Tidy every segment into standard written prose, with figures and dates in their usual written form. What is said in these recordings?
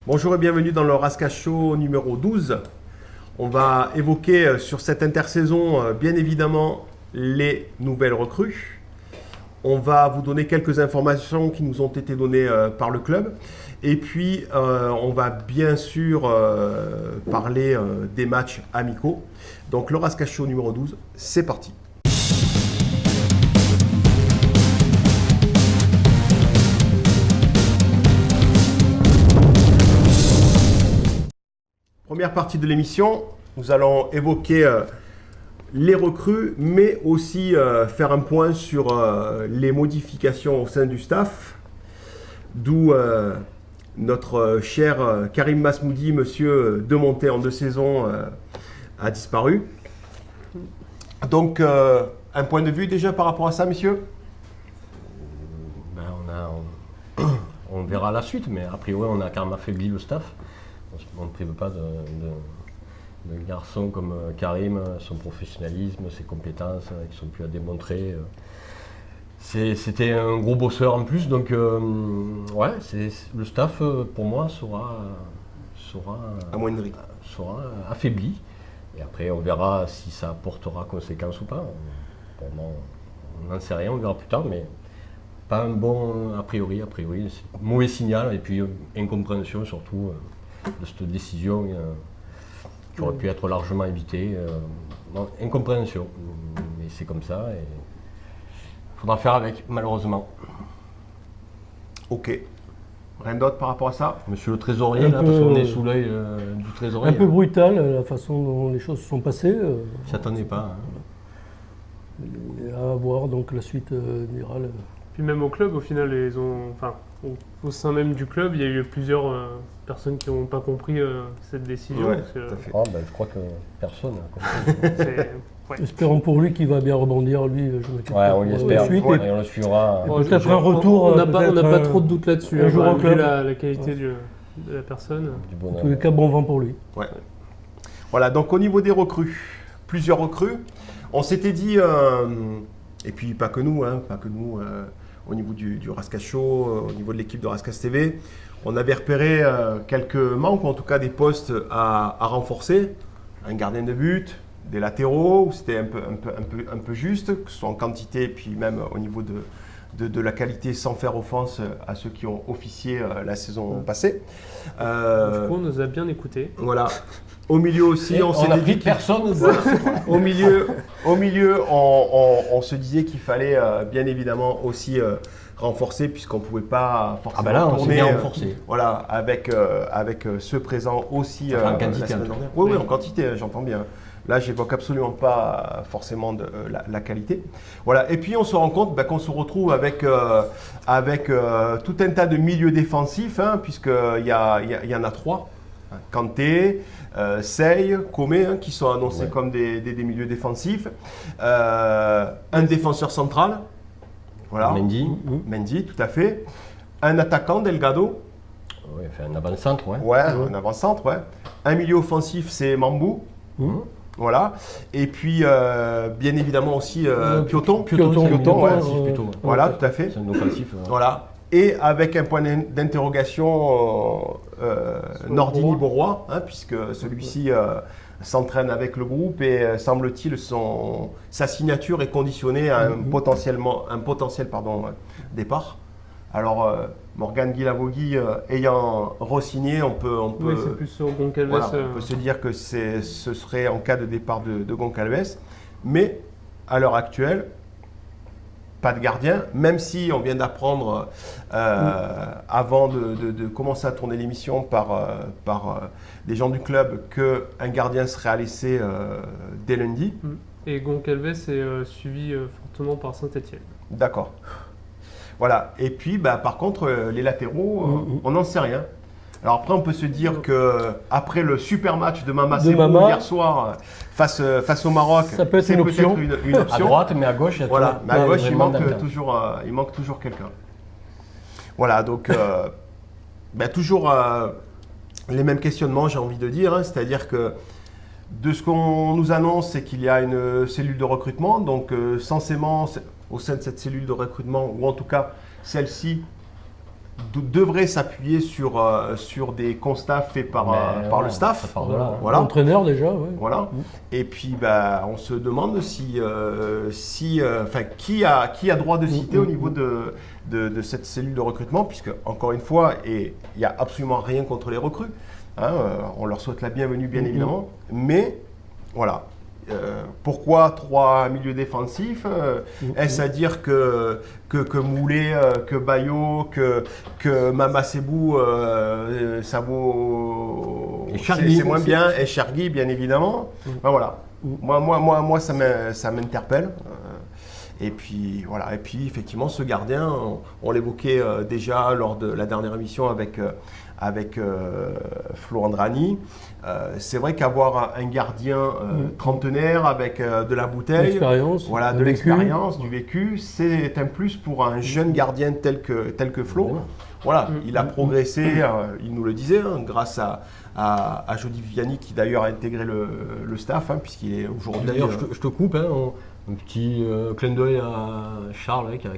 Bonjour et bienvenue dans le Rasca Show numéro 12. On va évoquer sur cette intersaison, bien évidemment, les nouvelles recrues. On va vous donner quelques informations qui nous ont été données par le club. Et puis, on va bien sûr parler des matchs amicaux. Donc, le Rasca Show numéro 12, c'est parti. Première partie de l'émission, nous allons évoquer les recrues, mais aussi faire un point sur les modifications au sein du staff, d'où notre cher Karim Masmoudi, monsieur Demonté en 2 saisons, a disparu. Donc, un point de vue déjà par rapport à ça, messieurs? On verra la suite, mais a priori, on a quand même affaibli le staff. On ne prive pas de garçons comme Karim, son professionnalisme, ses compétences qui sont plus à démontrer. C'était un gros bosseur en plus, donc le staff pour moi sera affaibli. Et après on verra si ça apportera conséquence ou pas. Pour moi, on n'en sait rien, on verra plus tard, mais pas un bon a priori, c'est un mauvais signal et puis incompréhension surtout. De cette décision qui aurait pu être largement évitée. Incompréhension, mais c'est comme ça et il faudra faire avec, malheureusement. Ok. Rien d'autre par rapport à ça? Monsieur le trésorier, là, parce qu'on est sous l'œil du trésorier. Un peu brutal la façon dont les choses se sont passées. Je s'attendait pas. Et à voir, donc la suite dira. Puis même au club, au final, au sein même du club, il y a eu plusieurs personnes qui n'ont pas compris cette décision. Ouais, tout à fait. Je crois que personne n'a compris. Espérons pour lui qu'il va bien rebondir, lui. On l'espère, suite, et on le suivra. Peut-être un retour. On n'a pas trop de doute là-dessus. Un jour au vu club. la qualité de la personne. En tous les cas, bon vent pour lui. Ouais. Voilà, donc au niveau des recrues, plusieurs recrues. On s'était dit, et puis pas que nous, au niveau du Rasca Show, au niveau de l'équipe de Rascas TV, on avait repéré quelques manques, ou en tout cas des postes à renforcer. Un gardien de but, des latéraux, où c'était un peu juste, que ce soit en quantité et puis même au niveau de la qualité, sans faire offense à ceux qui ont officié la saison passée. Du coup, on nous a bien écoutés. Voilà. Au milieu aussi, on s'était dit personne. au milieu, on se disait qu'il fallait bien évidemment aussi renforcer, puisqu'on ne pouvait pas forcément on s'est tourner bien renforcé. voilà, avec ceux présents aussi. En quantité, la semaine en tout dernière. cas. Oui, en quantité, j'entends bien. Là, j'évoque absolument pas forcément la qualité. Voilà. Et puis, on se rend compte qu'on se retrouve avec tout un tas de milieux défensifs, puisqu'il y en a 3. Kanté, Sey, Komé, qui sont annoncés comme des milieux défensifs. Un défenseur central. Voilà. Mendy, tout à fait. Un attaquant, Delgado. Oui, un avant-centre, un avant-centre, Un milieu offensif, c'est Mambou. Voilà. Et puis, bien évidemment aussi Pioton. Voilà, tout à fait. C'est un offensif. Voilà. Et avec un point d'interrogation, Nordini Borois, puisque celui-ci s'entraîne avec le groupe et semble-t-il sa signature est conditionnée à un potentiel départ. Alors Morgan Guilavogui ayant re-signé, on peut c'est plus sur Goncalves. Voilà, on peut se dire que ce serait en cas de départ de Goncalves, mais à l'heure actuelle, pas de gardien, même si on vient d'apprendre avant de commencer à tourner l'émission par des gens du club qu'un gardien serait à l'essai dès lundi. Et Goncalves est suivi fortement par Saint-Etienne. D'accord. Voilà. Et puis, par contre, les latéraux, on n'en sait rien. Alors après, on peut se dire que après le super match de Mama Sebou hier soir face au Maroc, ça peut être une option. À droite, mais à gauche, il y a mais à gauche, il manque toujours quelqu'un. Voilà, donc toujours les mêmes questionnements, j'ai envie de dire. C'est-à-dire que de ce qu'on nous annonce, c'est qu'il y a une cellule de recrutement. Donc censément, au sein de cette cellule de recrutement, ou en tout cas celle-ci devrait s'appuyer sur des constats faits par le voilà, staff. ça part de là, hein. Voilà. L'entraîneur déjà, ouais. Voilà. Et puis, on se demande qui a droit de citer au niveau de cette cellule de recrutement, puisque, encore une fois, il n'y a absolument rien contre les recrues. Hein, on leur souhaite la bienvenue, bien évidemment. Mais, voilà. Pourquoi 3 milieux défensifs Est-ce à dire que Moulet, que Bayo, que Mamasebou, ça vaut. C'est moins bien. Et Chergui, bien évidemment. Ben voilà. Moi ça m'interpelle. Et puis voilà. Et puis effectivement, ce gardien, on l'évoquait déjà lors de la dernière émission avec Flo Andrani. C'est vrai qu'avoir un gardien trentenaire avec de la bouteille, de l'expérience, du vécu, c'est un plus pour un jeune gardien tel que Flo. Voilà, il a progressé, il nous le disait, grâce à Jody Viviani qui d'ailleurs a intégré le staff, puisqu'il est aujourd'hui. D'ailleurs, je te coupe, un petit clin d'œil à Charles qui a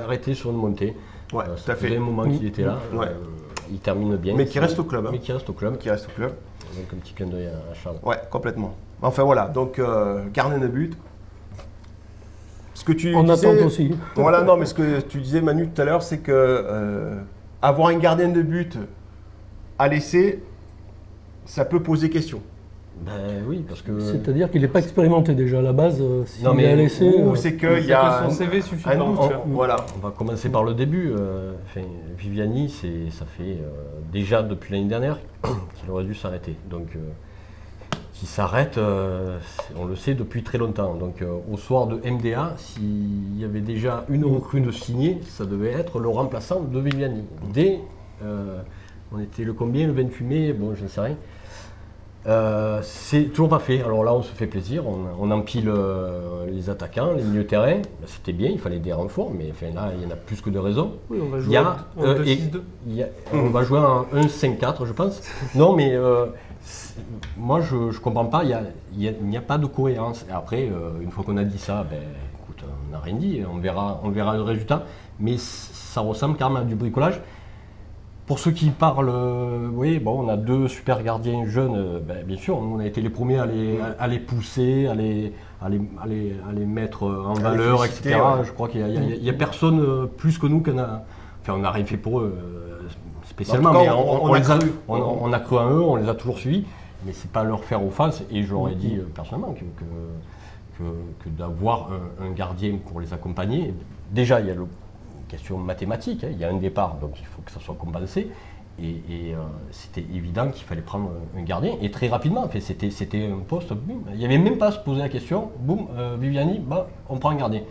arrêté sur une montée. Ouais, tout à fait. Ça faisait un moment qu'il était là. Il termine bien. Mais qui reste au club. Mais qui reste au club. Donc un petit clin d'œil à Charles. Ouais, complètement. Enfin voilà, donc gardien de but. Ce que tu On disais, attend aussi. Voilà, non, mais ce que tu disais Manu tout à l'heure, c'est que avoir un gardien de but à laisser, ça peut poser question. Ben oui, parce que. C'est-à-dire qu'il n'est pas expérimenté déjà à la base. S'il Non, mais est à laisser. Ou c'est qu'il y a son CV suffit un pas. doute. Voilà. On va commencer par le début. Viviani, ça fait déjà depuis l'année dernière qu'il aurait dû s'arrêter. Donc, qui s'arrête, on le sait depuis très longtemps. Donc, au soir de MDA, s'il y avait déjà une recrue de signer, ça devait être le remplaçant de Viviani. On était le combien, le 28 mai, bon, je ne sais rien. C'est toujours pas fait. Alors là, on se fait plaisir, on empile les attaquants, les milieux de terrain. C'était bien, il fallait des renforts, mais là, il y en a plus que de raisons. Oui, on va jouer en 2-6-2. On va jouer en 1-5-4, je pense. Non, mais moi, je comprends pas, il n'y a pas de cohérence. Et après, une fois qu'on a dit ça, écoute, on n'a rien dit, on verra le résultat. Mais ça ressemble quand même à du bricolage. Pour ceux qui parlent, on a 2 super gardiens jeunes, bien sûr, on a été les premiers à les pousser, à les mettre en valeur, etc. Ouais. Je crois qu'il n'y a personne plus que nous on n'a rien fait pour eux spécialement, mais on a cru en eux, on les a toujours suivis, mais c'est pas leur faire offense, et je leur ai dit personnellement que d'avoir un gardien pour les accompagner, déjà il y a question mathématique, il y a un départ, donc il faut que ça soit compensé. Et c'était évident qu'il fallait prendre un gardien, et très rapidement. C'était un poste, boum, il n'y avait même pas à se poser la question, boum, Viviani, on prend un gardien.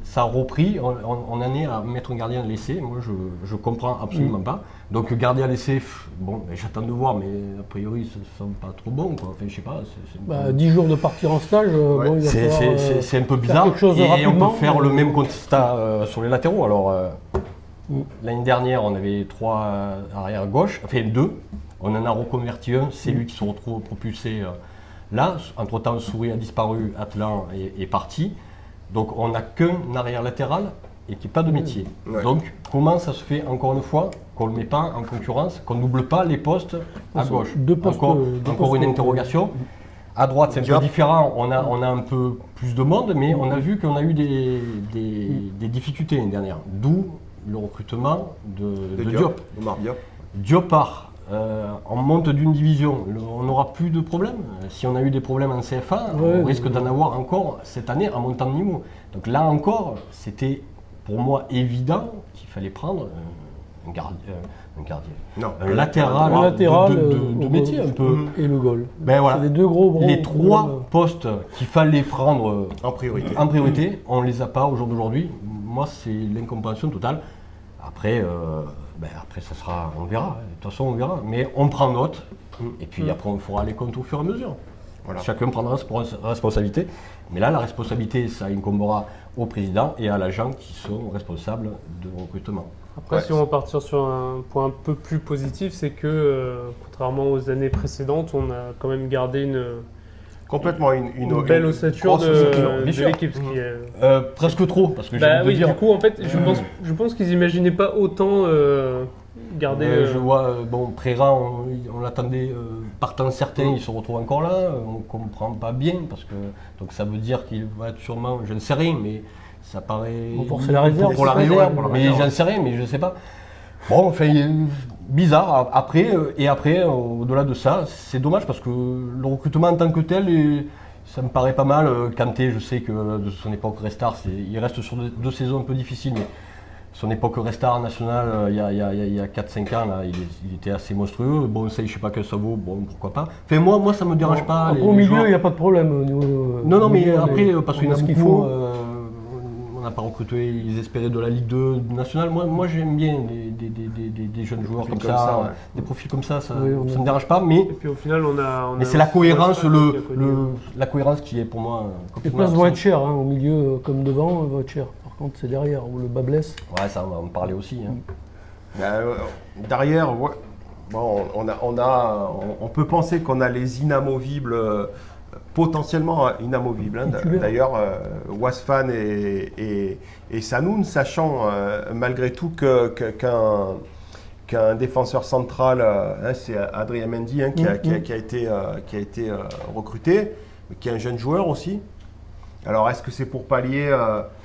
Ça a repris, on en est à mettre un gardien à l'essai, moi je comprends absolument pas. Donc gardien à l'essai, j'attends de voir, mais a priori ça ne semble pas trop bon, quoi. Enfin, je sais pas. 10 jours de partir en stage, il va falloir, c'est un peu bizarre, et on peut faire le même constat sur les latéraux. Alors l'année dernière on avait 3 arrière gauche, enfin 2, on en a reconverti un, c'est lui qui se retrouve propulsé là. Entre temps Souris a disparu, Atlan est parti. Donc on n'a qu'un arrière latéral et qui n'est pas de métier. Ouais. Donc comment ça se fait encore une fois qu'on ne le met pas en concurrence, qu'on ne double pas les postes à gauche? Encore une interrogation. À droite c'est un peu différent, on a un peu plus de monde, mais on a vu qu'on a eu des difficultés l'année dernière. D'où le recrutement de Diop. Diop part. On monte d'une division, on n'aura plus de problèmes. Si on a eu des problèmes en CFA, on risque d'en avoir encore cette année en montant de niveau. Donc là encore, c'était pour moi évident qu'il fallait prendre un latéral de métier un peu. Et le goal. Voilà. C'est les 2 gros bras. Les 3 postes qu'il fallait prendre en priorité, on ne les a pas au jour d'aujourd'hui. Moi, c'est l'incompréhension totale. Après, ça sera, on verra. De toute façon, on verra. Mais on prend note. Et puis après, on fera les comptes au fur et à mesure. Voilà. Chacun prendra sa responsabilité. Mais là, la responsabilité, ça incombera au président et à l'agent qui sont responsables de recrutement. Après, si on va partir sur un point un peu plus positif, c'est que, contrairement aux années précédentes, on a quand même gardé Complètement une belle ossature grosse de ossature. bien de sûr. l'équipe. Ce qui est... Presque trop, parce que j'ai Bah envie de oui, dire. du coup, en fait, je pense qu'ils imaginaient pas autant garder. Je vois, bon, Préra, on l'attendait partant certain, il se retrouve encore là, on comprend pas bien, parce que donc ça veut dire qu'il va être sûrement, je ne sais rien, mais ça paraît. Renforcer la réserve, Pour la c'est ça, réserve, pour la mais réserve. j'en sais rien, mais je sais pas. Bon, enfin, bizarre. Après, au-delà de ça, c'est dommage parce que le recrutement en tant que tel, ça me paraît pas mal. Kanté, je sais que de son époque Restar, il reste sur deux saisons un peu difficiles, mais son époque Restar national, il y a 4-5 ans, là, il était assez monstrueux. Bon, ça, je sais pas que ça vaut, bon, pourquoi pas. Enfin, moi, ça me dérange pas. Après, les au milieu, joueurs. il n'y a pas de problème. Au niveau, Non, au mais milieu, après, parce qu'il y en a ce qu'il beaucoup, faut. on n'a pas recruté, ils espéraient de la Ligue 2 nationale. Moi j'aime bien des jeunes joueurs comme ça, ouais. des profils comme ça, Oui, on ça a- me dérange pas, mais, Et puis au final, on a c'est la cohérence, Washington qui a connu- la cohérence qui est pour moi Les complètement places vont être absente. chères, hein, au milieu comme devant, vont être chères. Par contre, c'est derrière où le bas blesse. Ouais, ça on va en parler aussi. Hein. Derrière, ouais, bon, on peut penser qu'on a les inamovibles, potentiellement inamovibles. Hein. Titulaires. D'ailleurs, Wasfan et Sanoun, sachant malgré tout qu'un défenseur central, hein, c'est Adrien Mendy hein, qui a été recruté, mais qui est un jeune joueur aussi. Alors, est-ce que c'est pour pallier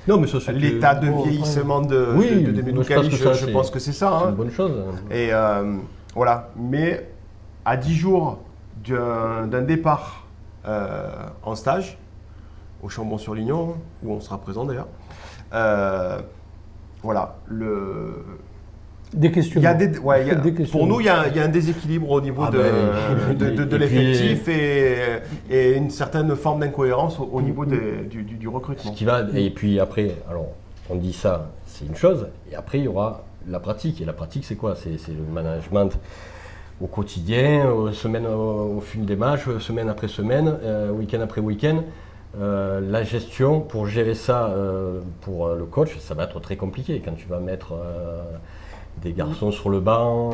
Non, mais ça c'est l'état de bon, vieillissement Oui, de moi, je Medoukali? pense que ça, Je pense que c'est ça. c'est Hein. une bonne chose. Et voilà. Mais à 10 jours d'un départ en stage, au Chambon-sur-Lignon, où on sera présent d'ailleurs, voilà. Des questions. Il y a des, ouais, il y a- Des questions. pour nous, il y a un déséquilibre au niveau Ah de et puis- l'effectif et une certaine forme d'incohérence au niveau du recrutement. Ce qui va, et puis après, alors on dit ça, c'est une chose, et après il y aura la pratique. Et la pratique, c'est quoi? C'est le management au quotidien, semaine au fil des matchs, semaine après semaine, week-end après week-end. La gestion pour gérer ça pour le coach, ça va être très compliqué quand tu vas mettre des garçons sur le banc.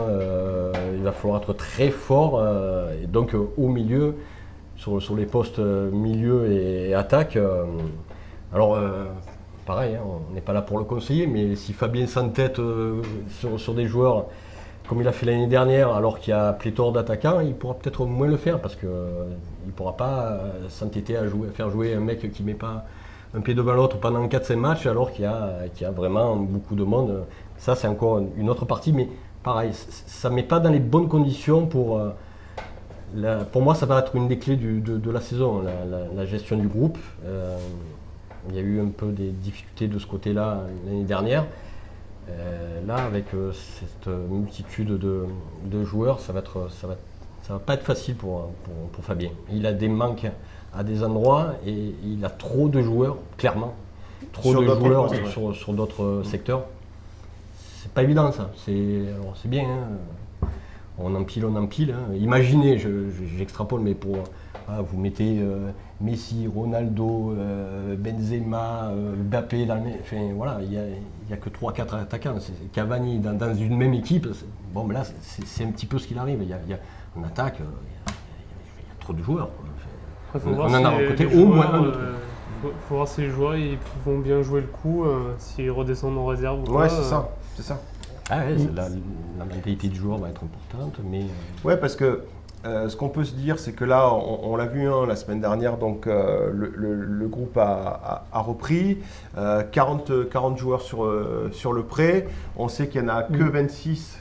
Il va falloir être très fort et donc au milieu, sur les postes milieu et attaque. Alors pareil, hein, on n'est pas là pour le conseiller, mais si Fabien s'entête sur des joueurs comme il a fait l'année dernière, alors qu'il y a pléthore d'attaquants, il pourra peut-être moins le faire parce qu'il ne pourra pas s'entêter à faire jouer un mec qui ne met pas un pied devant l'autre pendant 4-5 matchs alors qu'il y a vraiment beaucoup de monde. Ça, c'est encore une autre partie, mais pareil, ça ne met pas dans les bonnes conditions pour moi, ça va être une des clés de la saison, la gestion du groupe. Il y a eu un peu des difficultés de ce côté-là l'année dernière. Là, avec cette multitude de joueurs, ça va pas être facile pour Fabien. Il a des manques à des endroits et il a trop de joueurs, clairement. Trop Sur de d'autres joueurs postes, ouais. sur d'autres secteurs. C'est pas évident ça. Alors, c'est bien. Hein. On empile. Hein. Imaginez, j'extrapole, mais vous mettez Messi, Ronaldo, Benzema, Mbappé enfin voilà, il y a que 3-4 attaquants. Cavani dans une même équipe. Bon, mais là, c'est un petit peu ce qu'il arrive. En attaque, il y a trop de joueurs. Quoi. Après, faut On voir en a si recruté les au moins joueurs, un autre. faut voir si les joueurs ils vont bien jouer le coup, s'ils redescendent en réserve ou Ouais, pas. c'est ça. C'est ça. Ah ouais, la mentalité du joueur va être importante, mais Ouais, parce que ce qu'on peut se dire, c'est que là, on l'a vu hein, la semaine dernière, donc le groupe a repris 40 joueurs sur le prêt. On sait qu'il n'y en a que 26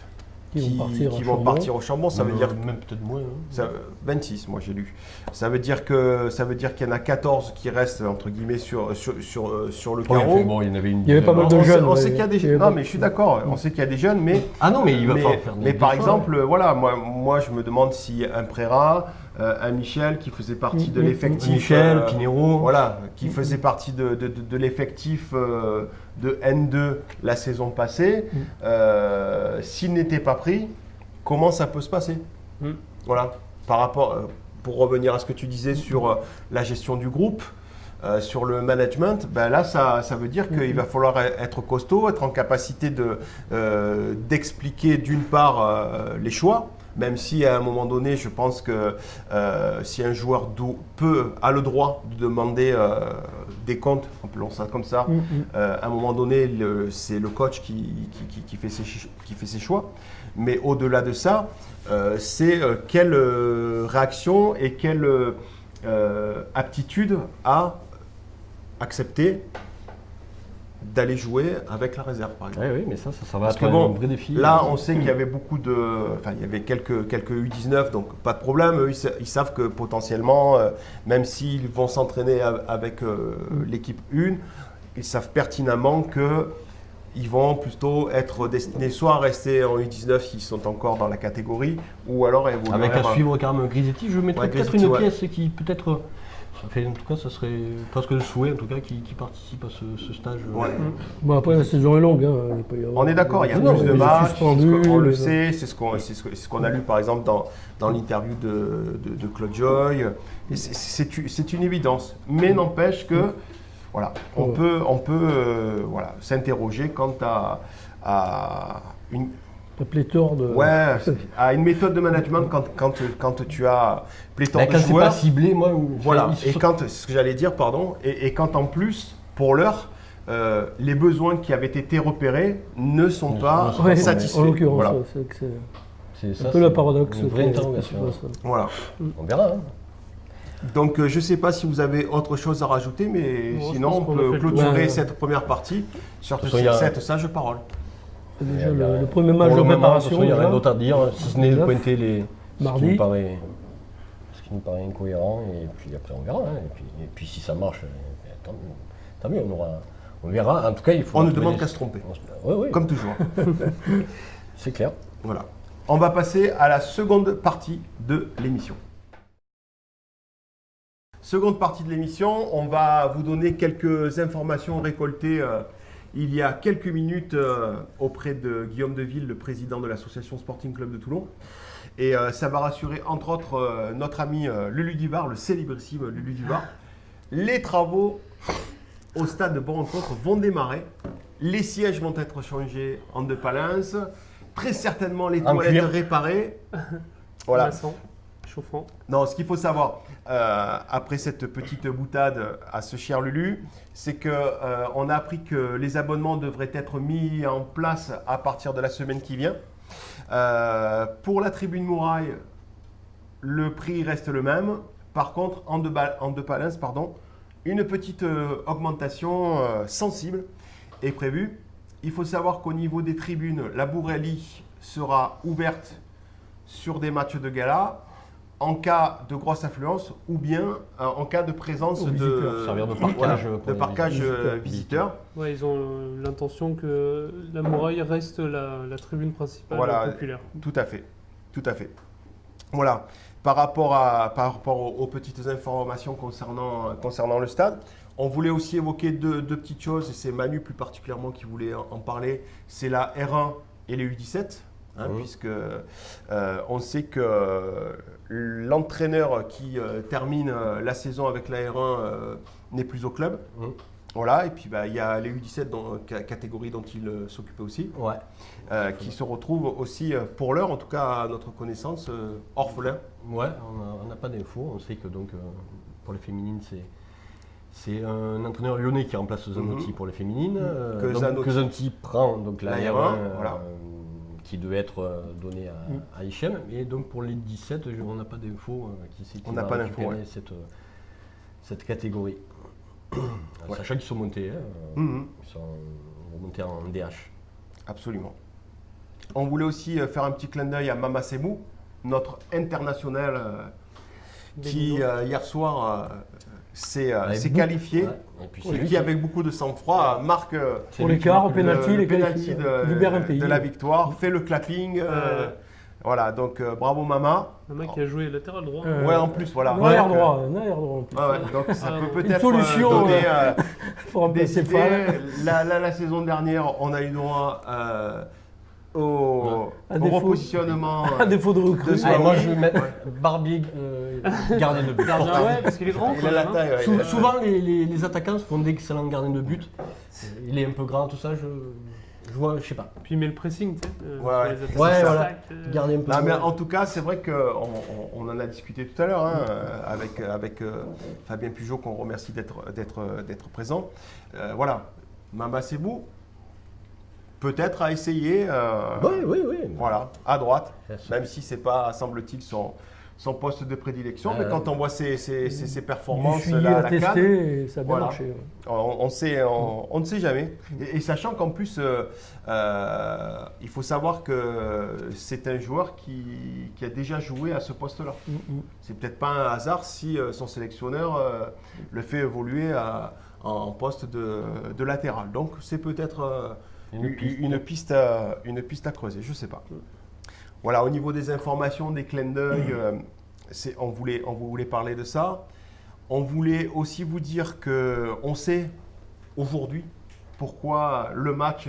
Qui vont partir au Chambon. Ça veut dire même peut-être moins. Hein. 26, moi j'ai lu. Ça veut dire qu'il y en a 14 qui restent entre guillemets sur le Ouais, carreau. enfin, bon, il y en avait une. Il y avait pas mal de On sait- jeunes, on sait ouais. qu'il y a des Il y avait jeunes. pas- Non, mais je suis d'accord. On sait qu'il y a des jeunes, mais Ah non, mais il va falloir faire. mais par exemple, voilà, moi je me demande si un Préra, un Michel qui faisait partie de l'effectif. Michel, Pinero. Voilà, qui faisait partie de l'effectif de N2 la saison passée. S'il n'était pas pris, comment ça peut se passer? Voilà, par rapport, pour revenir à ce que tu disais sur la gestion du groupe. Sur le management, ben là ça veut dire qu'il va falloir être costaud, être en capacité d'expliquer d'une part les choix, même si à un moment donné, je pense que si un joueur a le droit de demander des comptes, appelons ça comme ça, à un moment donné, c'est le coach qui fait ses choix. Mais au-delà de ça, c'est quelle réaction et quelle aptitude à accepter d'aller jouer avec la réserve, par exemple. Oui, mais ça va Parce être que bon, un vrai défi. là, on sait qu'il y avait il y avait quelques U19, donc pas de problème. Eux, ils savent que potentiellement, même s'ils vont s'entraîner avec l'équipe 1, ils savent pertinemment que ils vont plutôt être destinés soit à rester en U19 s'ils sont encore dans la catégorie, ou alors à évoluer. Avec à suivre quand même Grisetti, je mettrais peut-être Grisetti, une pièce qui peut-être. En tout cas, ça serait presque le souhait, en tout cas, qui participe à ce stage. Ouais. Bon, après, la saison est longue. Hein. Il peut y avoir On est d'accord, il y a des- plus de des matchs, suspendus, on le les- sait, c'est ce qu'on a lu par exemple dans l'interview de Claude Joy. Et c'est une évidence, mais n'empêche que voilà, on peut voilà, s'interroger quant à une, La pléthore de. à une méthode de management quand tu as pléthore de Quand c'est joueurs. pas ciblé, moi. Voilà, il et faut- c'est ce que j'allais dire, pardon, et quand en plus, pour l'heure, les besoins qui avaient été repérés ne sont pas Ouais, satisfaits. en l'occurrence, Voilà. ouais, c'est que c'est c'est ça, un peu le c'est paradoxe. Une vraie qui- interrogation. qui se passe. Voilà. On verra. Hein. Donc je ne sais pas si vous avez autre chose à rajouter, mais Non, je sinon pense on qu'on a peut fait le tour. clôturer Ouais. cette première partie sur De toute façon, il y a- cette sage parole. Déjà, Il y a- le premier match pour de le moment, de toute préparation. façon, il n'y a rien déjà. d'autre à dire, si ce n'est de Neuf. pointer ce qui Mardi. nous paraît incohérent, et puis après on verra. Hein. Et puis si ça marche, tant mieux, on verra. En tout cas, il faut. On ne demande qu'à se tromper, Oui, comme toujours. c'est clair. Voilà. On va passer à la seconde partie de l'émission. Seconde partie de l'émission, on va vous donner quelques informations récoltées il y a quelques minutes auprès de Guillaume Deville, le président de l'association Sporting Club de Toulon. Et ça va rassurer entre autres notre ami Lulu Duvar, le célébrissime Lulu Duvar. Les travaux au stade de Bon-Rencontre vont démarrer. Les sièges vont être changés en deux palinces. Très certainement les En toilettes cuir. réparées. Voilà. Massant, chauffant. Non, ce qu'il faut savoir, après cette petite boutade à ce cher Lulu, c'est qu'on a appris que les abonnements devraient être mis en place à partir de la semaine qui vient. Pour la tribune Mouraille, le prix reste le même. Par contre, en deux palinces, une petite augmentation sensible est prévue. Il faut savoir qu'au niveau des tribunes, la Bourrélie sera ouverte sur des matchs de gala en cas de grosse affluence ou bien en cas de présence Aux visiteurs. de Servir de parkage pour de les parkage visiteurs. visiteurs. Ouais, ils ont l'intention que la muraille reste la tribune principale Voilà. populaire. Tout à fait, tout à fait. Voilà. Par rapport aux petites informations concernant le stade, on voulait aussi évoquer deux petites choses, et c'est Manu plus particulièrement qui voulait en parler. C'est la R1 et les U17, puisque on sait que l'entraîneur qui termine la saison avec la R1 n'est plus au club. Voilà, et puis il y a les U17, catégorie dont il s'occupait aussi, Ouais. qui se retrouvent aussi, pour l'heure, en tout cas à notre connaissance, orphelins. Ouais, on n'a pas d'infos. On sait que donc pour les féminines, c'est un entraîneur lyonnais qui remplace Zanotti pour les féminines. Que Donc, Zanotti Zanotti prend donc la La R1, R1, voilà. qui devait être donnée à Hichem. Et donc pour les 17, on n'a pas d'infos qui c'est qui On n'a va pas d'infos, récupérer cette catégorie. Sachant qu'ils sont montés, ils sont remontés en DH. Absolument. On voulait aussi faire un petit clin d'œil à Mama Semou, notre international qui hier soir s'est qualifié Ouais. Et puis c'est et lui qui avec beaucoup de sang-froid marque c'est Pour lui l'écart, qui au pénalty, le les penalty qualifiés, libère un pays. de la victoire, fait le clapping. Voilà, donc bravo Mama. Maman qui a joué latéral droit. Ouais, en plus, voilà. Un arrière Donc, droit, un arrière droit en plus. donc ça peut Une peut-être solution, donner Pour remplacer des Fall. idées. La saison dernière, on a eu droit au À défaut- repositionnement. À défaut de recrue. de Allez, moi oui. je vais mettre Barbier gardien de but. Gardien, ouais, parce qu'il est grand. Il quand a la même, hein. taille, ouais. Souvent les attaquants font d'excellents gardiens de but. Il est un peu grand, tout ça. Je je sais pas. Puis il met le pressing, tu sais. Ouais, sur les attaques. Ouais, Ça voilà. attaque, Garder un peu. Non, mais en tout cas, c'est vrai qu'on en a discuté tout à l'heure hein, avec Fabien Pujol, qu'on remercie d'être présent. Voilà, Mamba Sebou, peut-être à essayer. Oui. Voilà, à droite, Yes. même si c'est pas, semble-t-il, son poste de prédilection. Mais Ouais. quand on voit ses Du performances suivi là, à à la CAN, tester et ça a bien Voilà. marché. Ouais. on ne sait jamais. Et sachant qu'en plus, il faut savoir que c'est un joueur qui a déjà joué à ce poste-là. C'est peut-être pas un hasard si son sélectionneur le fait évoluer en poste de latéral. Donc c'est peut-être une piste à creuser, je ne sais pas. Voilà, au niveau des informations, des clins d'œil, on voulait parler de ça. On voulait aussi vous dire qu'on sait aujourd'hui pourquoi le match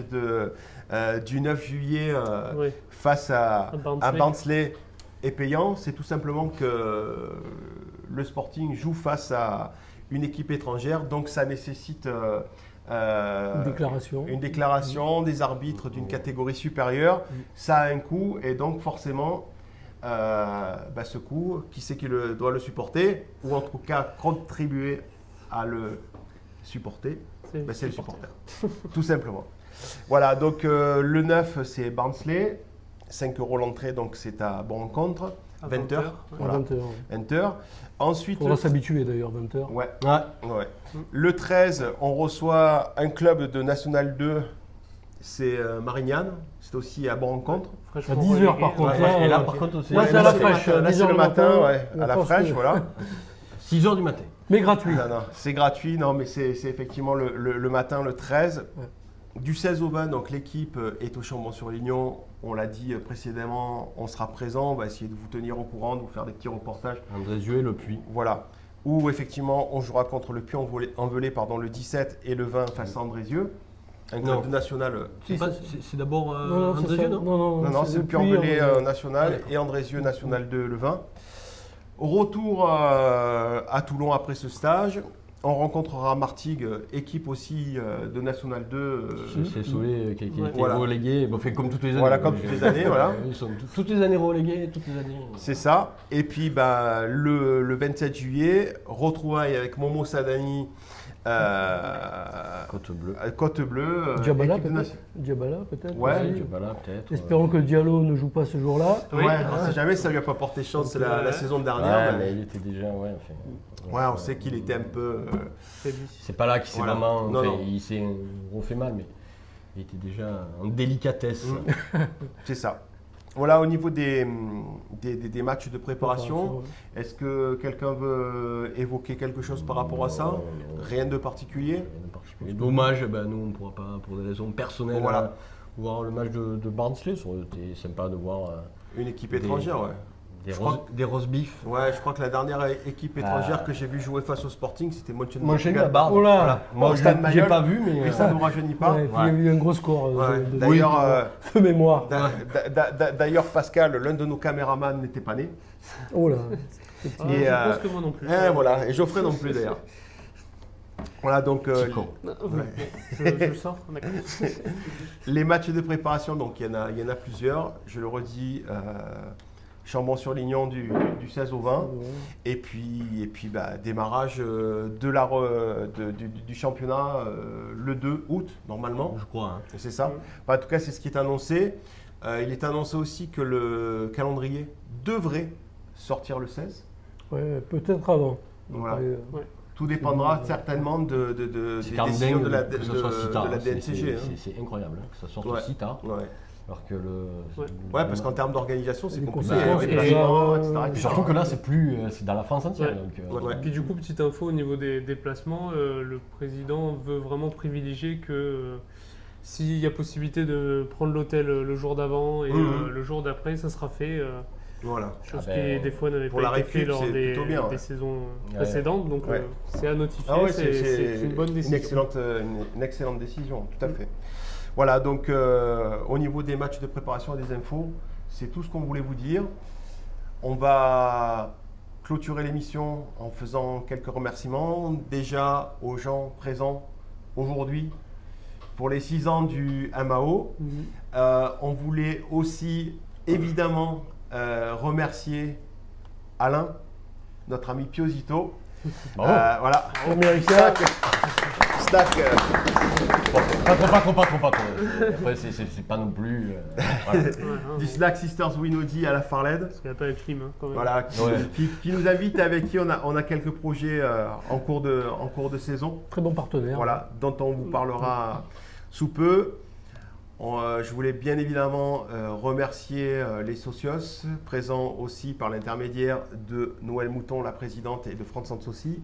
du 9 juillet Ouais. face à Barnsley. Barnsley est payant. C'est tout simplement que le Sporting joue face à une équipe étrangère, donc ça nécessite Une déclaration. une déclaration des arbitres d'une catégorie supérieure. Ça a un coût et donc forcément, ce coût, qui c'est qui doit le supporter ou en tout cas contribuer à le supporter? C'est le supporter, tout simplement. Voilà, donc le 9 c'est Barnsley, 5 € l'entrée, donc c'est à bon rencontre, À 20 h. 20 h. À Voilà. 20 h. 20 h. Ensuite, Il faudra s'habituer d'ailleurs, 20 h. ouais, Ouais. ouais. Le 13, on reçoit un club de National 2, c'est Marignane, c'est aussi à bon rencontre. À 10 h par contre. Ouais, et là, par contre, aussi. Là, c'est à la c'est fraîche. le matin, là, 10 c'est heures le matin, ouais, la à la France, fraîche, voilà. 6 h du matin. Mais gratuit. Non, c'est gratuit, non, mais c'est effectivement le matin, le 13. Ouais. Du 16 au 20, donc l'équipe est au Chambon-sur-Lignon. On l'a dit précédemment, on sera présent, on va essayer de vous tenir au courant, de vous faire des petits reportages. Andrézieux et Le Puy. Voilà. Où effectivement, on jouera contre le Puy-en-Velay le 17 et le 20 face à Andrézieux. Un club Non. de national. C'est d'abord Non, c'est Andrézieux, ça. non Non, c'est le Puy-en-Velay national D'accord. et Andrézieux national 2 le 20. Retour à Toulon après ce stage. On rencontrera Martigues, équipe aussi de National 2. C'est Solé qui a été Voilà. relégué, bon, fait comme toutes les années. Voilà, comme toutes les années, voilà. Ils sont toutes les années relégués, toutes les années. C'est ça. Et puis le 27 juillet, retrouvailles avec Momo Sadani, Côte bleue. Côte Bleue. Diabala équipe de peut-être. Diabala peut-être. Ouais. aussi. Voilà, peut-être. Espérons que Diallo ne joue pas ce jour-là. Oui. Ouais, on sait jamais, ça lui a pas porté chance Donc, la saison dernière. Ouais, mais il était déjà. Ouais, Ouais, on sait qu'il était un peu. C'est pas là qu'il s'est Voilà. vraiment. Non, non. Il s'est refait mal, mais il était déjà en délicatesse. C'est ça. Voilà, au niveau des matchs de préparation, est-ce que quelqu'un veut évoquer quelque chose par rapport à ça? Non. Rien de particulier? Rien de particulier. Dommage, nous on ne pourra pas, pour des raisons personnelles, Voilà. voir le match de Barnsley. Ça aurait été sympa de voir Une équipe étrangère, ouais. des, Je crois des roast beef. Ouais, je crois que la dernière équipe étrangère que j'ai vu jouer face au Sporting, c'était Mönchengladbach. Oh là. Moi, Au je Stade l'ai Mayol. pas vu, mais Et ça ne nous rajeunit pas. Ouais, puis il y a eu un gros score Ouais. de D'ailleurs, mémoire. D'ailleurs, Pascal, l'un de nos caméramans, n'était pas né. Oh là. Et, Je pense que moi non plus. Voilà, et Geoffrey non plus d'ailleurs. Voilà, donc Petit con. Je le sors. D'accord. les matchs de préparation, donc il y en a plusieurs. Je le redis, Chambon-sur-Lignon du 16 au 20. Et puis démarrage du championnat le 2 août, normalement. Je crois. Hein. C'est ça. Enfin, en tout cas, c'est ce qui est annoncé. Il est annoncé aussi que le calendrier devrait sortir le 16. Ouais, peut-être avant. Voilà. Après, Tout dépendra certainement des C'est quand même décisions dingue de la, que ça soit si tard. de la hein. DNCG. hein. C'est incroyable hein, que ça sorte Ouais. si tard. Ouais. Alors que le. Ouais. Parce qu'en termes d'organisation, c'est Les compliqué. conséquences, avec et- les gens, etc., et- etc. Surtout que là, c'est dans la France entière. Ouais. Donc, Ouais. Et puis du coup, petite info au niveau des déplacements, le président veut vraiment privilégier que s'il y a possibilité de prendre l'hôtel le jour d'avant et Mhm. le jour d'après, ça sera fait. Voilà. Chose Ah ben, qui des fois n'avait pour pas la été fait récup, lors c'est des, plutôt bien, ouais. des saisons Ouais. précédentes. Donc Ouais. c'est à notifier, Ah ouais, c'est une bonne décision. une excellente décision, tout à fait. Voilà, donc au niveau des matchs de préparation et des infos, c'est tout ce qu'on voulait vous dire. On va clôturer l'émission en faisant quelques remerciements. Déjà aux gens présents aujourd'hui, pour les 6 ans du MAO. On voulait aussi évidemment remercier Alain, notre ami Piosito. Bravo. Voilà. Américain. Stack. Bon, pas trop. Après, c'est pas non plus. Voilà. Du Slack Sisters Winody à la Farled. Parce qu'il n'y a pas la clim, hein, quand même. Voilà, Ouais. qui nous invite, avec qui on a quelques projets en cours de saison. Très bon partenaire. Voilà, dont on vous parlera sous peu. Je voulais bien évidemment remercier les socios, présents aussi par l'intermédiaire de Noël Mouton, la présidente, et de Franck Sansosi.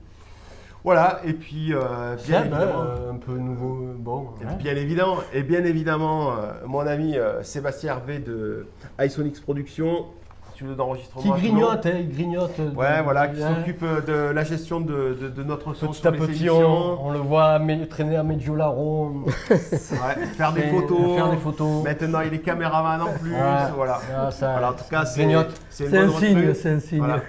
Voilà, et puis bien Seb, évidemment, un peu nouveau. Bon. hein. bien évidemment, mon ami Sébastien Hervé de iSonix Productions, studio d'enregistrement. Qui grignote, il grignote. Ouais, voilà, qui hein. s'occupe de la gestion de notre son Petit sur à les petit, émissions. on le voit traîner à Medjolaro, Ouais, faire des photos. faire des photos. Maintenant, il est caméraman en plus. Ouais. Voilà. Ah, ça, Voilà, en tout cas, c'est grignote. une C'est bonne un signe, recrue. c'est un signe. Voilà.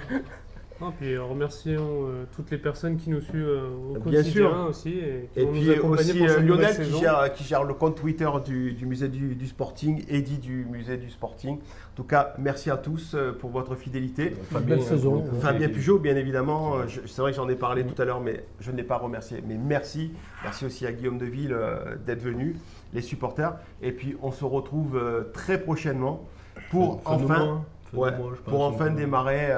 Non, puis remercions toutes les personnes qui nous suivent au Bien quotidien sûr. aussi. Et qui Et vont puis nous accompagner aussi pour cette nouvelle Lionel saison. qui gère le compte Twitter du musée du Sporting, Eddy du musée du Sporting. En tout cas, merci à tous pour votre fidélité. Belle saison. Fabien Pujot, bien évidemment, c'est vrai que j'en ai parlé tout à l'heure, mais je ne l'ai pas remercié. Mais merci. Merci aussi à Guillaume Deville d'être venu, les supporters. Et puis, on se retrouve très prochainement pour enfin démarrer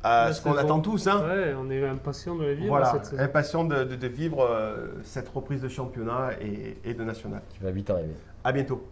ce qu'on saison. attend tous. Hein. Ouais, on est impatients de la vivre Voilà, cette saison. impatient de vivre cette reprise de championnat et de national. Qui va vite arriver. À bientôt.